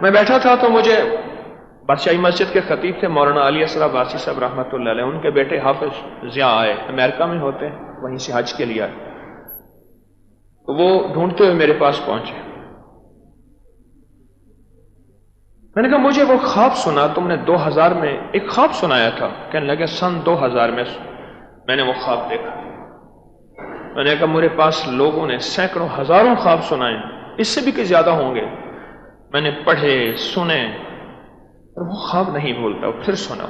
میں بیٹھا تھا تو مجھے بادشاہی مسجد کے خطیب تھے مولانا علی اصغر عباسی صاحب رحمۃ اللہ علیہ، ان کے بیٹے حافظ ضیاء آئے، امریکہ میں ہوتے ہیں، وہیں سے حج کے لیے آئے، تو وہ ڈھونڈتے ہوئے میرے پاس پہنچے۔ میں نے کہا مجھے وہ خواب سنا تم نے 2000 میں ایک خواب سنایا تھا، کہنے لگے سن 2000 میں نے وہ خواب دیکھا۔ میں نے کہا میرے پاس لوگوں نے سینکڑوں ہزاروں خواب سنائے، اس سے بھی کہ زیادہ ہوں گے، میں نے پڑھے سنے اور وہ خواب نہیں بھولتا۔ پھر سنا،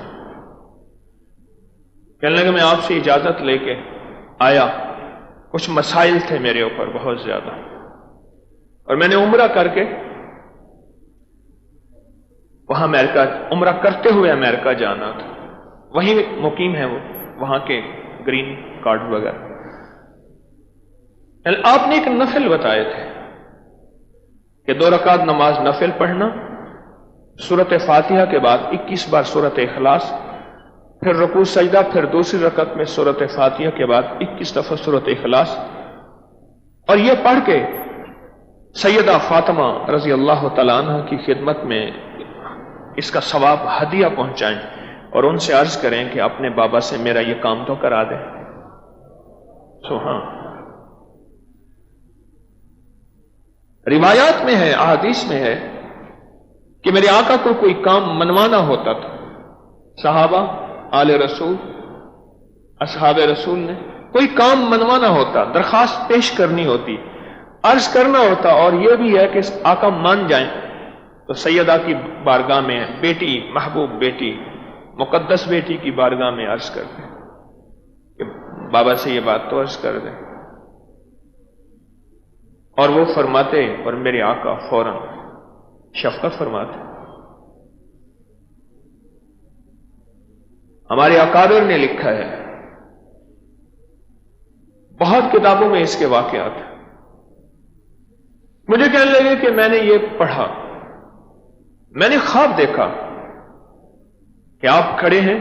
کہنے لگا میں آپ سے اجازت لے کے آیا، کچھ مسائل تھے میرے اوپر بہت زیادہ، اور میں نے عمرہ کر کے وہاں امریکہ عمرہ کرتے ہوئے امریکہ جانا تھا، وہیں مقیم ہے وہ، وہاں کے گرین کارڈ وغیرہ۔ آپ نے ایک نفل بتائے تھے کہ 2 رکعت نماز نفل پڑھنا، سورۃ فاتحہ کے بعد 21 بار سورۃ اخلاص، پھر رکوع سجدہ، پھر دوسری رکعت میں سورۃ فاتحہ کے بعد 21 دفعہ سورۃ اخلاص، اور یہ پڑھ کے سیدہ فاطمہ رضی اللہ تعالیٰ عنہ کی خدمت میں اس کا ثواب ہدیہ پہنچائیں اور ان سے عرض کریں کہ اپنے بابا سے میرا یہ کام تو کرا دیں۔ ہاں، روایات میں ہے، احادیث میں ہے کہ میرے آقا کو کوئی کام منوانا ہوتا تھا، صحابہ آل رسول اصحاب رسول نے کوئی کام منوانا ہوتا، درخواست پیش کرنی ہوتی، عرض کرنا ہوتا، اور یہ بھی ہے کہ آقا مان جائیں تو سیدہ کی بارگاہ میں بیٹی، محبوب بیٹی، مقدس بیٹی کی بارگاہ میں عرض کرتے کہ بابا سے یہ بات تو عرض کر دیں، اور وہ فرماتے، اور میرے آقا فوراً شفقت فرماتے۔ ہمارے اکابر نے لکھا ہے، بہت کتابوں میں اس کے واقعات ہیں۔ مجھے کہنے لگے کہ میں نے یہ پڑھا، میں نے خواب دیکھا کہ آپ کھڑے ہیں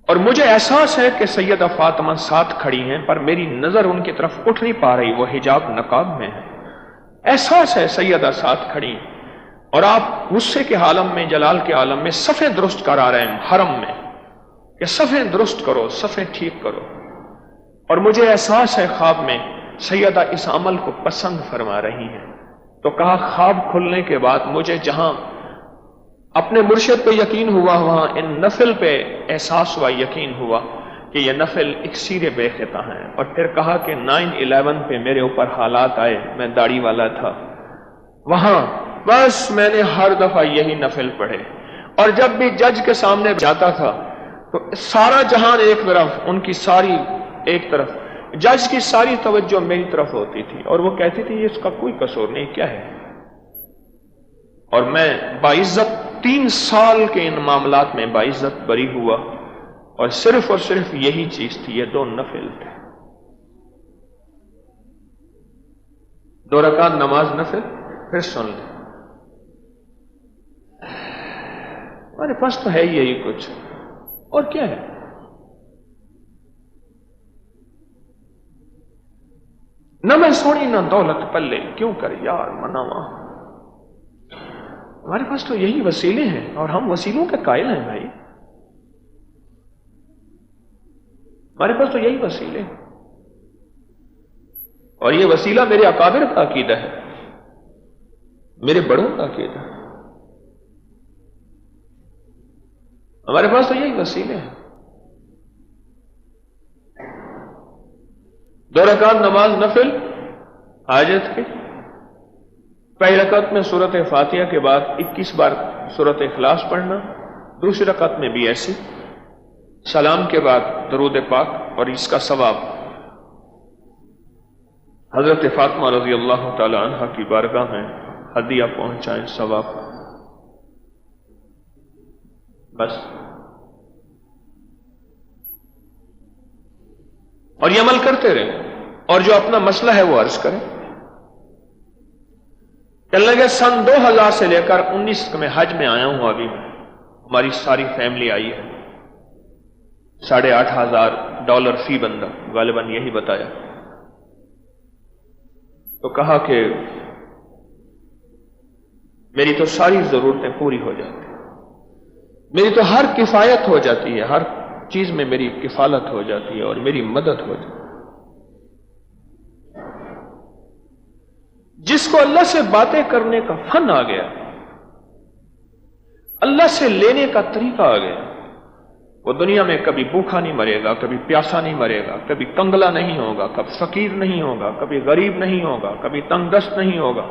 اور مجھے احساس ہے کہ سیدہ فاطمہ ساتھ کھڑی ہیں، پر میری نظر ان کی طرف اٹھ نہیں پا رہی، وہ حجاب نقاب میں ہے، احساس ہے سیدہ ساتھ کھڑی ہیں، اور آپ غصے کے عالم میں، جلال کے عالم میں صفیں درست کرا رہے ہیں حرم میں کہ صفیں درست کرو، صفیں ٹھیک کرو، اور مجھے احساس ہے خواب میں سیدہ اس عمل کو پسند فرما رہی ہیں۔ تو کہا خواب کھلنے کے بعد مجھے جہاں اپنے مرشد پہ یقین ہوا، وہاں ان نفل پہ احساس ہوا، یقین ہوا کہ یہ نفل اکسیر بے خطا ہیں، اور پھر کہا کہ 9/11 پہ میرے اوپر حالات آئے، میں داڑھی والا تھا، وہاں بس میں نے ہر دفعہ یہی نفل پڑھے، اور جب بھی جج کے سامنے جاتا تھا تو سارا جہان ایک طرف، ان کی ساری ایک طرف، جج کی ساری توجہ میری طرف ہوتی تھی، اور وہ کہتی تھی اس کا کوئی قصور نہیں، کیا ہے، اور میں باعزت 3 سال کے ان معاملات میں باعزت بری ہوا، اور صرف یہی چیز تھی، یہ 2 نفل تھے، 2 رکعت نماز نفل۔ پھر سن لیں، ہمارے پاس تو ہے یہی کچھ، اور کیا ہے؟ نہ میں سونی نہ دولت پلے، کیوں کر یار مناوا، ہمارے پاس تو یہی وسیلے ہیں، اور ہم وسیلوں کے قائل ہیں بھائی، ہمارے پاس تو یہی وسیلے ہیں، اور یہ وسیلہ میرے اکابر کا عقیدہ ہے، میرے بڑوں کا عقیدہ ہے، ہمارے پاس تو یہی وسیلے ہیں۔ 2 رکعت نماز نفل حاجت کی، پہلی رکعت میں سورۃ فاتحہ کے بعد 21 بار سورۃ اخلاص پڑھنا، دوسری رکعت میں بھی ایسی، سلام کے بعد درود پاک، اور اس کا ثواب حضرت فاطمہ رضی اللہ تعالی عنہ کی بارگاہ میں ہدیہ پہنچائیں، ثواب، بس۔ اور یہ عمل کرتے رہیں، اور جو اپنا مسئلہ ہے وہ عرض کریں۔ کہنے لگے سن 2000 سے لے کر 19 میں حج میں آیا ہوں، ابھی میں، ہماری ساری فیملی آئی ہے، $8,500 فی بندہ، غالباً یہی بتایا۔ تو کہا کہ میری تو ساری ضرورتیں پوری ہو جاتی ہیں، میری تو ہر کفایت ہو جاتی ہے، ہر چیز میں میری کفالت ہو جاتی ہے اور میری مدد ہو جاتی ہے۔ جس کو اللہ سے باتیں کرنے کا فن آ گیا، اللہ سے لینے کا طریقہ آ گیا، وہ دنیا میں کبھی بھوکا نہیں مرے گا، کبھی پیاسا نہیں مرے گا، کبھی کنگلا نہیں ہوگا، کبھی فقیر نہیں ہوگا، کبھی غریب نہیں ہوگا، کبھی تنگ دست نہیں ہوگا،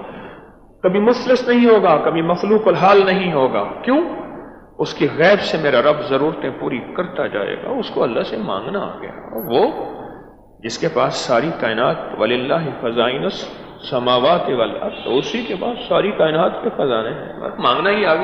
کبھی مفلس نہیں ہوگا، کبھی مخلوق الحال نہیں ہوگا۔ کیوں؟ اس کی غیب سے میرا رب ضرورتیں پوری کرتا جائے گا، اس کو اللہ سے مانگنا آ گیا۔ وہ جس کے پاس ساری کائنات، وَلِلَّهِ خَزَائِنُ السَّمَاوَاتِ وَالْأَرْضِ، تو اسی کے پاس ساری کائنات کے خزانے ہیں، مانگنا ہی آ گیا۔